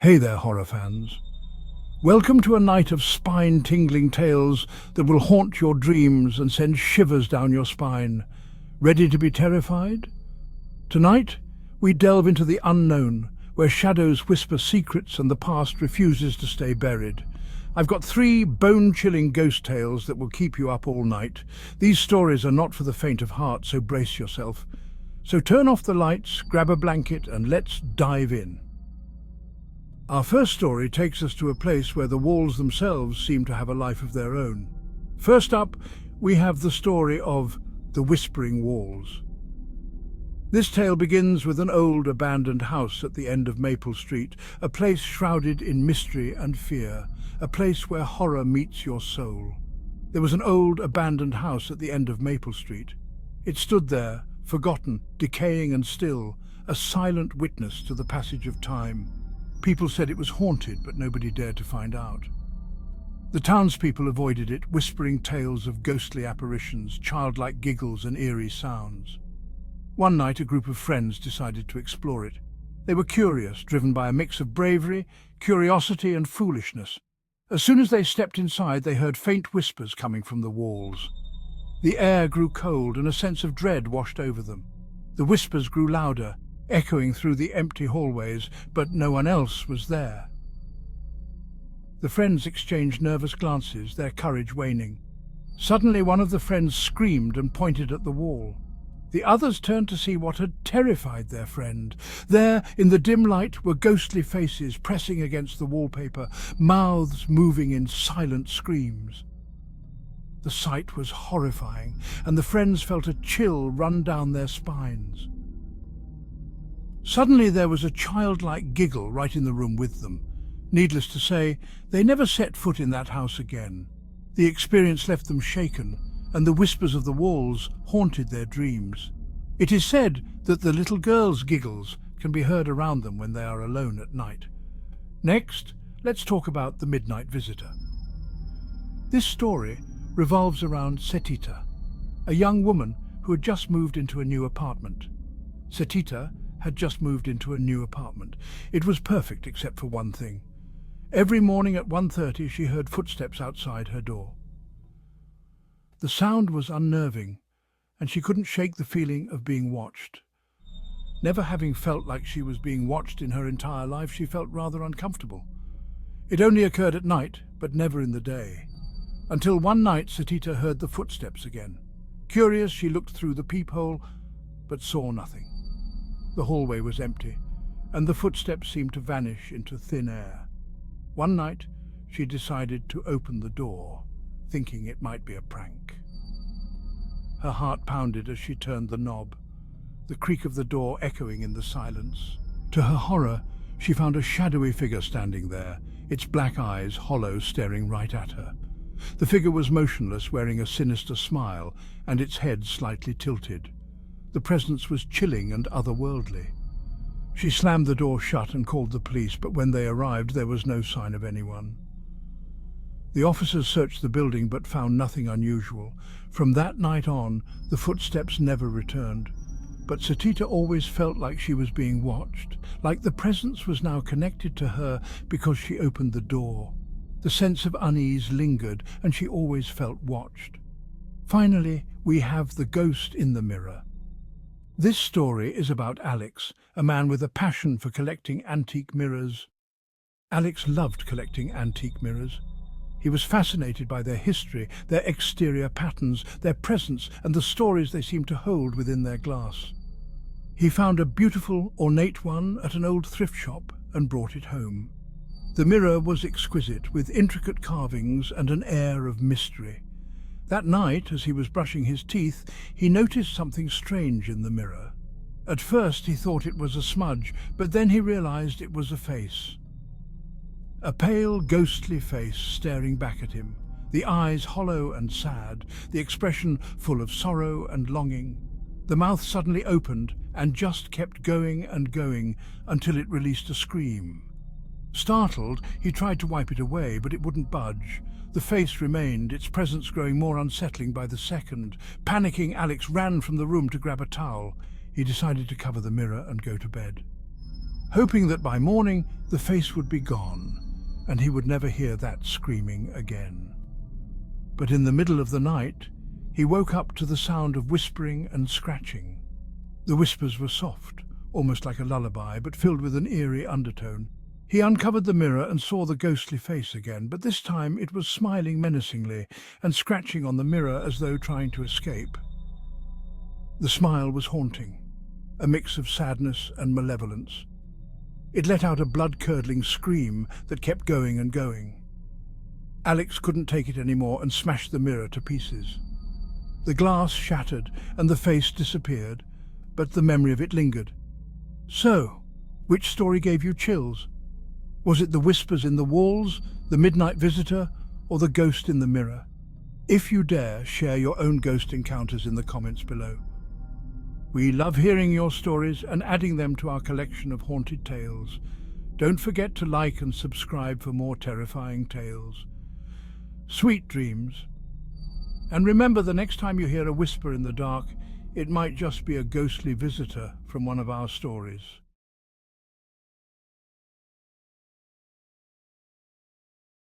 Hey there, horror fans. Welcome to a night of spine-tingling tales that will haunt your dreams and send shivers down your spine. Ready to be terrified? Tonight, we delve into the unknown, where shadows whisper secrets and the past refuses to stay buried. I've got three bone-chilling ghost tales that will keep you up all night. These stories are not for the faint of heart, so brace yourself. So turn off the lights, grab a blanket, and let's dive in. Our first story takes us to a place where the walls themselves seem to have a life of their own. First up, we have the story of the Whispering Walls. This tale begins with an old abandoned house at the end of Maple Street, a place shrouded in mystery and fear, a place where horror meets your soul. There was an old abandoned house at the end of Maple Street. It stood there, forgotten, decaying and still, a silent witness to the passage of time. People said it was haunted, but nobody dared to find out. The townspeople avoided it, whispering tales of ghostly apparitions, childlike giggles and eerie sounds. One night, a group of friends decided to explore it. They were curious, driven by a mix of bravery, curiosity and foolishness. As soon as they stepped inside, they heard faint whispers coming from the walls. The air grew cold and a sense of dread washed over them. The whispers grew louder, echoing through the empty hallways, but no one else was there. The friends exchanged nervous glances, their courage waning. Suddenly, one of the friends screamed and pointed at the wall. The others turned to see what had terrified their friend. There, in the dim light, were ghostly faces pressing against the wallpaper, mouths moving in silent screams. The sight was horrifying, and the friends felt a chill run down their spines. Suddenly there was a childlike giggle right in the room with them. Needless to say, they never set foot in that house again. The experience left them shaken, and the whispers of the walls haunted their dreams. It is said that the little girls' giggles can be heard around them when they are alone at night. Next, let's talk about the midnight visitor. This story revolves around Setita, a young woman who had just moved into a new apartment. Setita had just moved into a new apartment. It was perfect except for one thing. Every morning at 1:30 she heard footsteps outside her door. The sound was unnerving, and she couldn't shake the feeling of being watched. Never having felt like she was being watched in her entire life, she felt rather uncomfortable. It only occurred at night, but never in the day. Until one night Setita heard the footsteps again. Curious, she looked through the peephole, but saw nothing. The hallway was empty, and the footsteps seemed to vanish into thin air. One night, she decided to open the door, thinking it might be a prank. Her heart pounded as she turned the knob, the creak of the door echoing in the silence. To her horror, she found a shadowy figure standing there, its black eyes hollow, staring right at her. The figure was motionless, wearing a sinister smile, and its head slightly tilted. The presence was chilling and otherworldly. She slammed the door shut and called the police, but when they arrived, there was no sign of anyone. The officers searched the building but found nothing unusual. From that night on, the footsteps never returned. But Setita always felt like she was being watched, like the presence was now connected to her because she opened the door. The sense of unease lingered, and she always felt watched. Finally, we have the ghost in the mirror. This story is about Alex, a man with a passion for collecting antique mirrors. Alex loved collecting antique mirrors. He was fascinated by their history, their exterior patterns, their presence, and the stories they seemed to hold within their glass. He found a beautiful, ornate one at an old thrift shop and brought it home. The mirror was exquisite, with intricate carvings and an air of mystery. That night, as he was brushing his teeth, he noticed something strange in the mirror. At first he thought it was a smudge, but then he realized it was a face. A pale, ghostly face staring back at him, the eyes hollow and sad, the expression full of sorrow and longing. The mouth suddenly opened and just kept going and going until it released a scream. Startled, he tried to wipe it away, but it wouldn't budge. The face remained, its presence growing more unsettling by the second. Panicking, Alex ran from the room to grab a towel. He decided to cover the mirror and go to bed. hoping that by morning the face would be gone and he would never hear that screaming again. But in the middle of the night, he woke up to the sound of whispering and scratching. The whispers were soft, almost like a lullaby, but filled with an eerie undertone. He uncovered the mirror and saw the ghostly face again, but this time it was smiling menacingly and scratching on the mirror as though trying to escape. The smile was haunting, a mix of sadness and malevolence. It let out a blood-curdling scream that kept going and going. Alex couldn't take it anymore and smashed the mirror to pieces. The glass shattered and the face disappeared, but the memory of it lingered. So, which story gave you chills? Was it the whispers in the walls, the midnight visitor, or the ghost in the mirror? If you dare, share your own ghost encounters in the comments below. We love hearing your stories and adding them to our collection of haunted tales. Don't forget to like and subscribe for more terrifying tales. Sweet dreams. And remember, the next time you hear a whisper in the dark, it might just be a ghostly visitor from one of our stories.